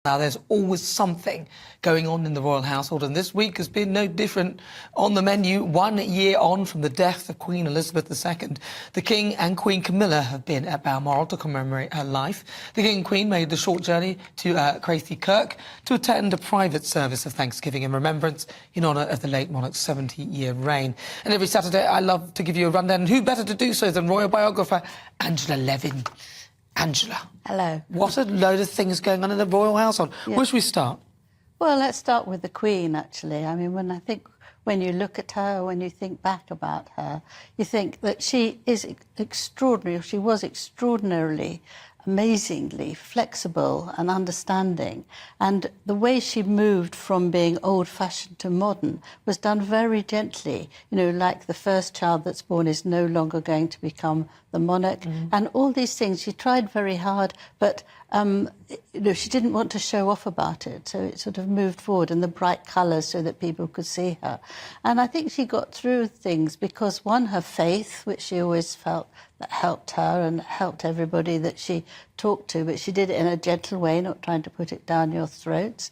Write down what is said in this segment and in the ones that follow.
Now, there's always something going on in the royal household, and this week has been no different. On the menu, 1 year on from the death of Queen Elizabeth II, the King and Queen Camilla have been at Balmoral to commemorate her life. The King and Queen made the short journey to Crathie Kirk to attend a private service of thanksgiving and remembrance in honour of the late monarch's 70-year reign. And every Saturday, I love to give you a rundown, and who better to do so than royal biographer Angela Levin. Angela. Hello. What a load of things going on in the royal household. Yeah. Where should we start? Well, let's start with the Queen, actually. I mean, when you look at her, when you think back about her, you think that she is extraordinary. She was extraordinarily, amazingly flexible and understanding. And the way she moved from being old-fashioned to modern was done very gently. You know, like the first child that's born is no longer going to become the monarch. And all these things, she tried very hard, but you know, she didn't want to show off about it, so it sort of moved forward, and the bright colours so that people could see her. And I think she got through things because, one, her faith, which she always felt that helped her and helped everybody that she talked to, but she did it in a gentle way, not trying to put it down your throats.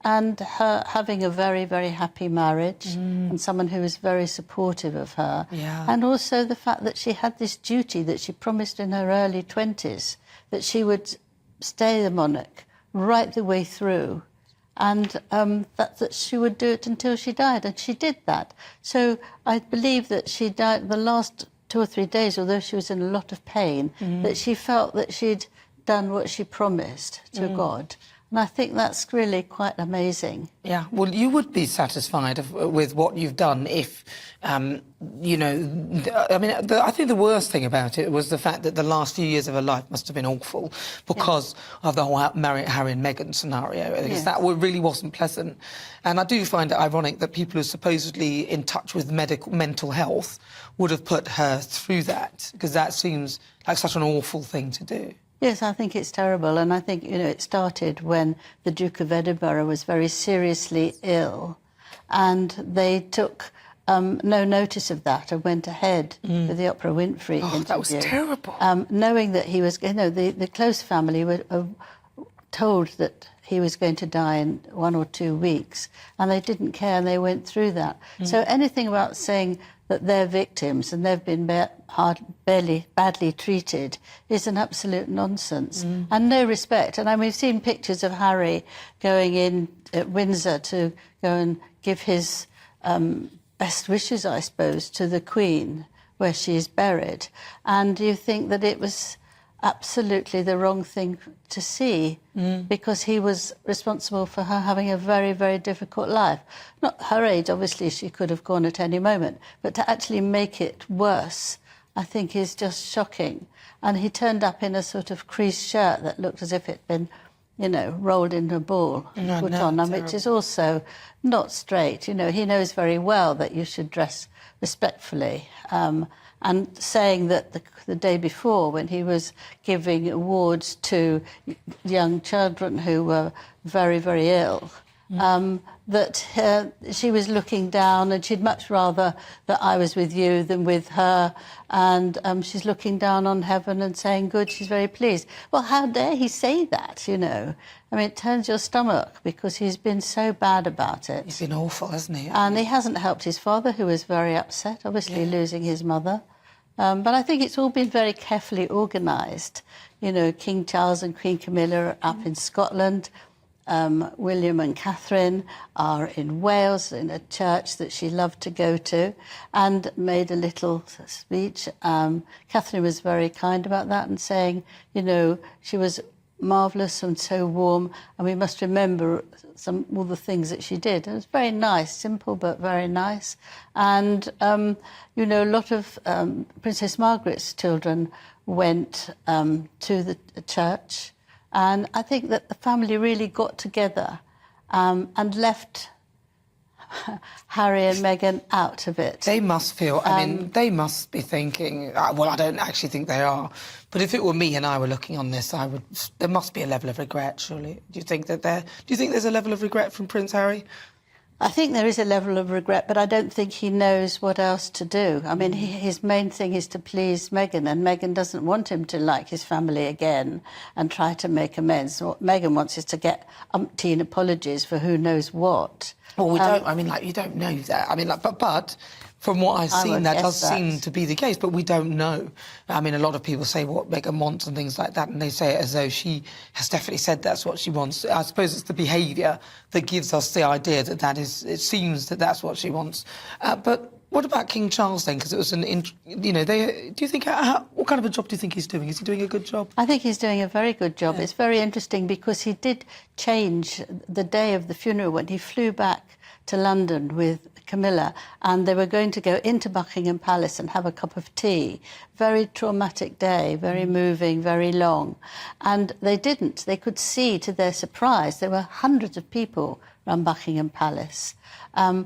And her having a very, very happy marriage and someone who was very supportive of her. Yeah. And also the fact that she had this duty that she promised in her early 20s, that she would stay the monarch right the way through, and that she would do it until she died, and she did that. So I believe that she died the last 2 or 3 days, although she was in a lot of pain, that she felt that she'd done what she promised to God. And I think that's really quite amazing. Yeah, well, you would be satisfied with what you've done if, you know, I mean, I think the worst thing about it was the fact that the last few years of her life must have been awful because of the whole Harry and Meghan scenario. Because that really wasn't pleasant. And I do find it ironic that people who are supposedly in touch with mental health would have put her through that, because that seems like such an awful thing to do. Yes, I think it's terrible, and I think, you know, it started when the Duke of Edinburgh was very seriously ill, and they took no notice of that and went ahead with the Oprah Winfrey interview. That was terrible. Knowing that he was, you know, the close family were told that he was going to die in 1 or 2 weeks, and they didn't care, and they went through that. So anything about saying that they're victims and they've been badly treated is an absolute nonsense and no respect. And I mean, we've seen pictures of Harry going in at Windsor to go and give his best wishes, I suppose, to the Queen, where she is buried. And you think that it was absolutely the wrong thing to see because he was responsible for her having a very, very difficult life. Not her age, obviously, she could have gone at any moment, but to actually make it worse, I think, is just shocking. And he turned up in a sort of creased shirt that looked as if it'd been, you know, rolled into a ball and put on, and which is also not straight. You know, he knows very well that you should dress respectfully. And saying that the day before, when he was giving awards to young children who were very, very ill, that she was looking down, and she'd much rather that I was with you than with her, and she's looking down on heaven and saying, good, she's very pleased. Well, how dare he say that, you know? I mean, it turns your stomach, because he's been so bad about it. He's been awful, hasn't he? And he hasn't helped his father, who was very upset, obviously losing his mother. But I think it's all been very carefully organised. You know, King Charles and Queen Camilla are up in Scotland. William and Catherine are in Wales in a church that she loved to go to, and made a little speech. Catherine was very kind about that and saying, you know, she was marvellous and so warm, and we must remember all the things that she did. And it was very nice, simple but very nice. And, you know, a lot of Princess Margaret's children went to the church, and I think that the family really got together and left Harry and Meghan out of it. They must feel, I mean, they must be thinking, well, I don't actually think they are, but if it were me and I were looking on this, there must be a level of regret, surely. Do you think there's a level of regret from Prince Harry? I think there is a level of regret, but I don't think he knows what else to do. I mean, his main thing is to please Meghan, and Meghan doesn't want him to like his family again and try to make amends. What Meghan wants is to get umpteen apologies for who knows what. Well, we don't. I mean, like, you don't know that. I mean, like, but from what I've seen, that does seem to be the case. But we don't know. I mean, a lot of people say what Meghan wants and things like that, and they say it as though she has definitely said that's what she wants. I suppose it's the behaviour that gives us the idea that is. It seems that that's what she wants. But what about King Charles then? Because it was do you think what kind of a job do you think he's doing? Is he doing a good job? I think he's doing a very good job. Yeah. It's very interesting because he did change the day of the funeral when he flew back to London with Camilla, and they were going to go into Buckingham Palace and have a cup of tea. Very traumatic day, very moving, very long. And they didn't. They could see, to their surprise, there were hundreds of people around Buckingham Palace. And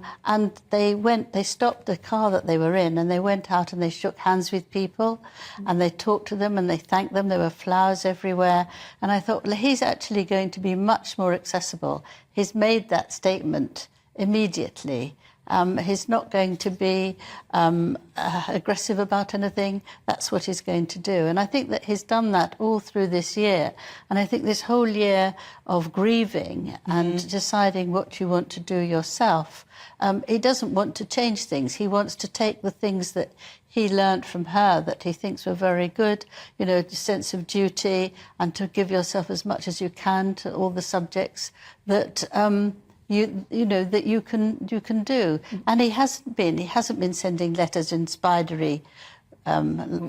they stopped the car that they were in, and they went out and they shook hands with people, and they talked to them and they thanked them. There were flowers everywhere. And I thought, well, he's actually going to be much more accessible. He's made that statement immediately. He's not going to be aggressive about anything. That's what he's going to do. And I think that he's done that all through this year. And I think this whole year of grieving and deciding what you want to do yourself, he doesn't want to change things. He wants to take the things that he learnt from her that he thinks were very good, the sense of duty, and to give yourself as much as you can to all the subjects that that you can do. And he hasn't been sending letters in spidery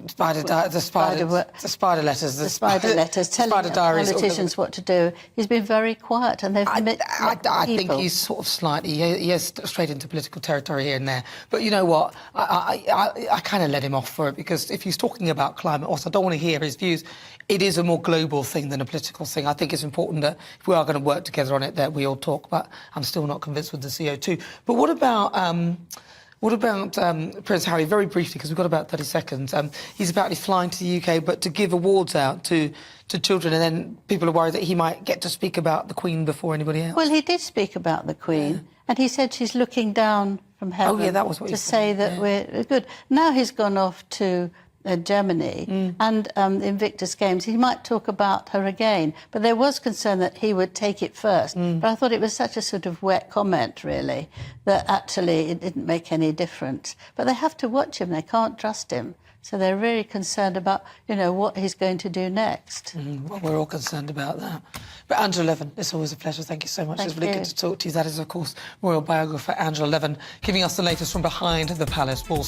spider letters telling politicians what to do. He's been very quiet, and I think he's sort of slightly he is straight into political territory here and there. But you know what, I kind of let him off for it, because if he's talking about climate, also I don't want to hear his views. It is a more global thing than a political thing. I think it's important that if we are going to work together on it, that we all talk. But I'm still not convinced with the CO2. But what about Prince Harry? Very briefly, because we've got about 30 seconds. He's apparently flying to the UK, but to give awards out to children, and then people are worried that he might get to speak about the Queen before anybody else. Well, he did speak about the Queen, and he said she's looking down from heaven that was what to say that we're good. Now he's gone off to Germany and Invictus Games. He might talk about her again, but there was concern that he would take it first. But I thought it was such a sort of wet comment, really, that actually it didn't make any difference. But they have to watch him. They can't trust him. So they're really concerned about, what he's going to do next. Well, we're all concerned about that. But Angela Levin, it's always a pleasure. Thank you so much. It's really good to talk to you. That is, of course, royal biographer Angela Levin, giving us the latest from behind the palace wall.